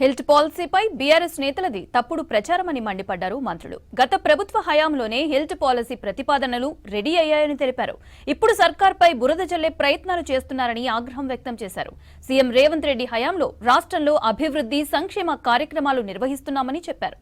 Health పాలసీపై BRS నేతలది తప్పుడు ప్రచారమని మండిపడ్డారు మంత్రులు. గత ప్రభుత్వ హయాంలోనే హెల్త్ పాలసీ ప్రతిపాదనలు రెడీ అయ్యాయని తెలిపారు. ఇప్పుడు సర్కార్పై బురద జల్లే ప్రయత్నాలు చేస్తున్నారని ఆగ్రహం వ్యక్తం చేశారు. సీఎం రేవంత్ రెడ్డి హయాంలో రాష్ట్రంలో అభివృద్ధి సంక్షేమ కార్యక్రమాలు నిర్వహిస్తున్నామని చెప్పారు.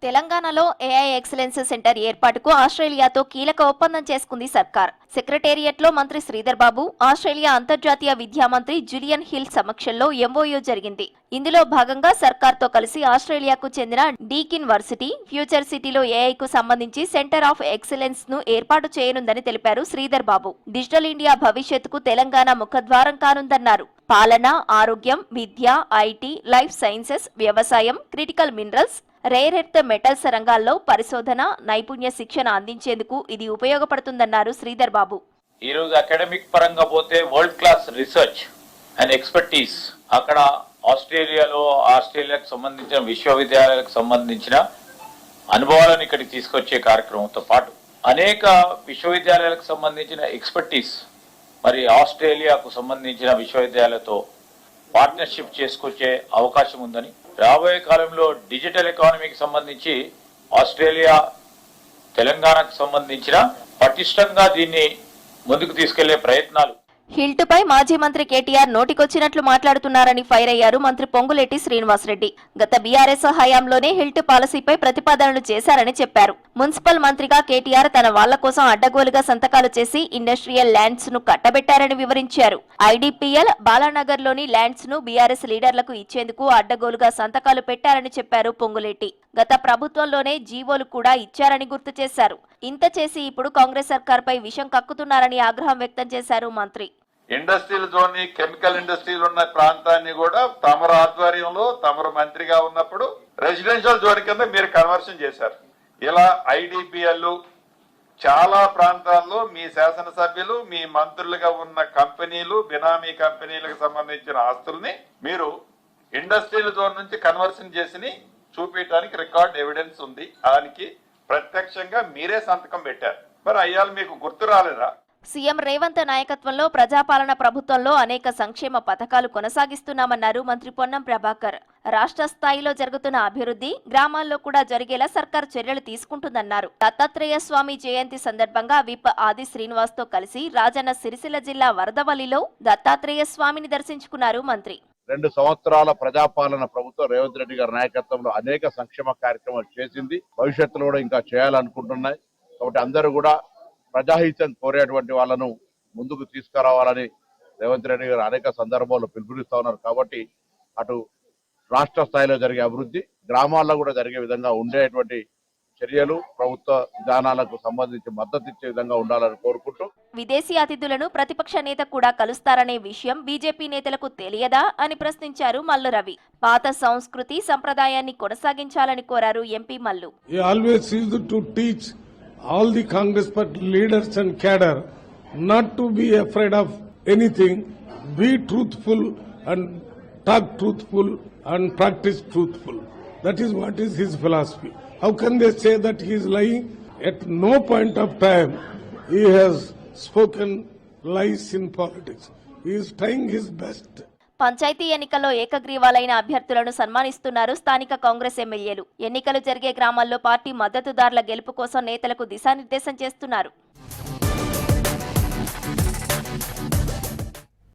తెలంగాణలో ఏఐ ఎక్సలెన్స్ సెంటర్ ఏర్పాటుకు ఆస్ట్రేలియాతో కీలక ఒప్పందం చేసుకుంది సర్కార్. సెక్రటేరియట్లో మంత్రి శ్రీధర్ బాబు, ఆస్ట్రేలియా అంతర్జాతీయ విద్యా మంత్రి జులియన్ హిల్ సమక్షంలో ఎంఓయూ జరిగింది. ఇందులో భాగంగా సర్కార్తో కలిసి ఆస్ట్రేలియాకు చెందిన డీకిన్ వర్సిటీ ఫ్యూచర్ సిటీలో ఏఐకు సంబంధించి సెంటర్ ఆఫ్ ఎక్సలెన్స్ ను ఏర్పాటు చేయనుందని తెలిపారు శ్రీధర్ బాబు. డిజిటల్ ఇండియా భవిష్యత్తుకు తెలంగాణ ముఖద్వారం కానుందన్నారు. పాలన, ఆరోగ్యం, విద్య, ఐటీ, లైఫ్ సైన్సెస్, వ్యవసాయం, critical minerals, rare earth metals రంగాల్లో పరిశోధన, నైపుణ్య శిక్షణ అందించేందుకు ఇది ఉపయోగపడుతుందన్నారు శ్రీధర్ బాబు. ఈ రోజు అకాడమిక్ పరంగా పోతే world class research and expertise అక్కడ ఆస్ట్రేలియాకు సంబంధించిన విశ్వవిద్యాలయాలకు సంబంధించిన అనుభవాలను ఇక్కడికి తీసుకొచ్చే కార్యక్రమంతో పాటు అనేక విశ్వవిద్యాలయాలకు సంబంధించిన ఎక్స్పర్టీస్ మరి ఆస్ట్రేలియాకు సంబంధించిన విశ్వవిద్యాలయాలతో పార్ట్నర్షిప్ చేసుకొచ్చే అవకాశం ఉందని, రాబోయే కాలంలో డిజిటల్ ఎకానమీకి సంబంధించి ఆస్ట్రేలియా తెలంగాణకు సంబంధించిన పటిష్టంగా దీన్ని ముందుకు తీసుకెళ్లే ప్రయత్నాలు. హిల్టుపై మాజీ మంత్రి కేటీఆర్ నోటికొచ్చినట్లు మాట్లాడుతున్నారని ఫైర్ అయ్యారు మంత్రి పొంగులేటి శ్రీనివాసరెడ్డి. గత బీఆర్ఎస్ హయాంలోనే హిల్ట్ పాలసీపై ప్రతిపాదనలు చేశారని చెప్పారు. మున్సిపల్ మంత్రిగా కేటీఆర్ తన వాళ్ల కోసం అడ్డగోలుగా సంతకాలు చేసి ఇండస్ట్రియల్ ల్యాండ్స్ ను కట్టబెట్టారని వివరించారు. ఐడీపీఎల్, బాలానగర్లోని ల్యాండ్స్ ను బీఆర్ఎస్ లీడర్లకు ఇచ్చేందుకు అడ్డగోలుగా సంతకాలు పెట్టారని చెప్పారు పొంగులేటి. గత ప్రభుత్వంలోనే జీవోలు కూడా ఇచ్చారని గుర్తు చేశారు. ఇంత చేసి ఇప్పుడు కాంగ్రెస్ సర్కార్పై విషం కక్కుతున్నారని ఆగ్రహం వ్యక్తం చేశారు మంత్రి. ఇండస్ట్రియల్ జోన్ ని, కెమికల్ ఇండస్ట్రీలు ఉన్న ప్రాంతాన్ని కూడా తమరు ఆధ్వర్యంలో తమరు మంత్రిగా ఉన్నప్పుడు రెసిడెన్షియల్ జోన్ కింద మీరు కన్వర్షన్ చేశారు. ఇలా ఐడిపిఎల్ చాలా ప్రాంతాల్లో మీ శాసనసభ్యులు, మీ మంత్రులుగా ఉన్న కంపెనీలు, బినామీ కంపెనీలకు సంబంధించిన ఆస్తుల్ని మీరు ఇండస్ట్రియల్ జోన్ నుంచి కన్వర్షన్ చేసి చూపించడానికి రికార్డ్ ఎవిడెన్స్ ఉంది. దానికి ప్రత్యక్షంగా మీరే సంతకం పెట్టారు. మరి అయ్యాలు మీకు గుర్తు రాలేదా? సీఎం రేవంత్ నాయకత్వంలో ప్రజాపాలన ప్రభుత్వంలో అనేక సంక్షేమ పథకాలు కొనసాగిస్తున్నామన్నారు మంత్రి పొన్నం ప్రభాకర్. రాష్ట్ర స్థాయిలో జరుగుతున్న అభివృద్ధి గ్రామాల్లో కూడా జరిగేలా సర్కార్ చర్యలు తీసుకుంటుందన్నారు. దత్తాత్రేయ స్వామి జయంతి సందర్భంగా విప్ ఆది శ్రీనివాస్ తో కలిసి రాజన్న సిరిసిల్ల జిల్లా వరదవల్లిలో దత్తాత్రేయ స్వామిని దర్శించుకున్నారు మంత్రి. 2 సంవత్సరాల ప్రజాపాలన ప్రభుత్వం రేవంత్ రెడ్డి గారి నాయకత్వంలో అనేక సంక్షేమ కార్యక్రమాలు చేసింది. భవిష్యత్తులో కూడా ఇంకా చేయాలనుకుంటున్నాయి. కాబట్టి అందరూ కూడా ప్రజాహితం కోరేటువంటి వాళ్ళను ముందుకు తీసుకురావాలని రేవంత్ రెడ్డి గారు అనేక సందర్భాల్లో పిలుపునిస్తా ఉన్నారు. కాబట్టి అటు రాష్ట్ర స్థాయిలో జరిగే అభివృద్ధి, గ్రామాల్లో కూడా జరిగే విధంగా ఉండేటువంటి చర్యలు ప్రభుత్వ విధానాలకు సంబంధించి మద్దతు ఇచ్చే విధంగా ఉండాలని కోరుకుంటూ, విదేశీ అతిథులను ప్రతిపక్ష నేత కూడా కలుస్తారనే విషయం బీజేపీ నేతలకు తెలియదా అని ప్రశ్నించారు మల్లు రవి. పాత సంస్కృతి సంప్రదాయాన్ని కొనసాగించాలని కోరారు MP Mallu. All the Congress party leaders and cadre not to be afraid of anything, be truthful and talk truthful and practice truthful. That is what is his philosophy. How can they say that he is lying? At no point of time he has spoken lies in politics. He is trying his best. పంచాయతీ ఎన్నికల్లో ఏకగ్రీవాలైన అభ్యర్థులను సన్మానిస్తున్నారు స్థానిక కాంగ్రెస్ ఎమ్మెల్యేలు. ఎన్నికలు జరిగే గ్రామాల్లో party మద్దతుదారుల గెలుపు కోసం నేతలకు దిశానిర్దేశం చేస్తున్నారు.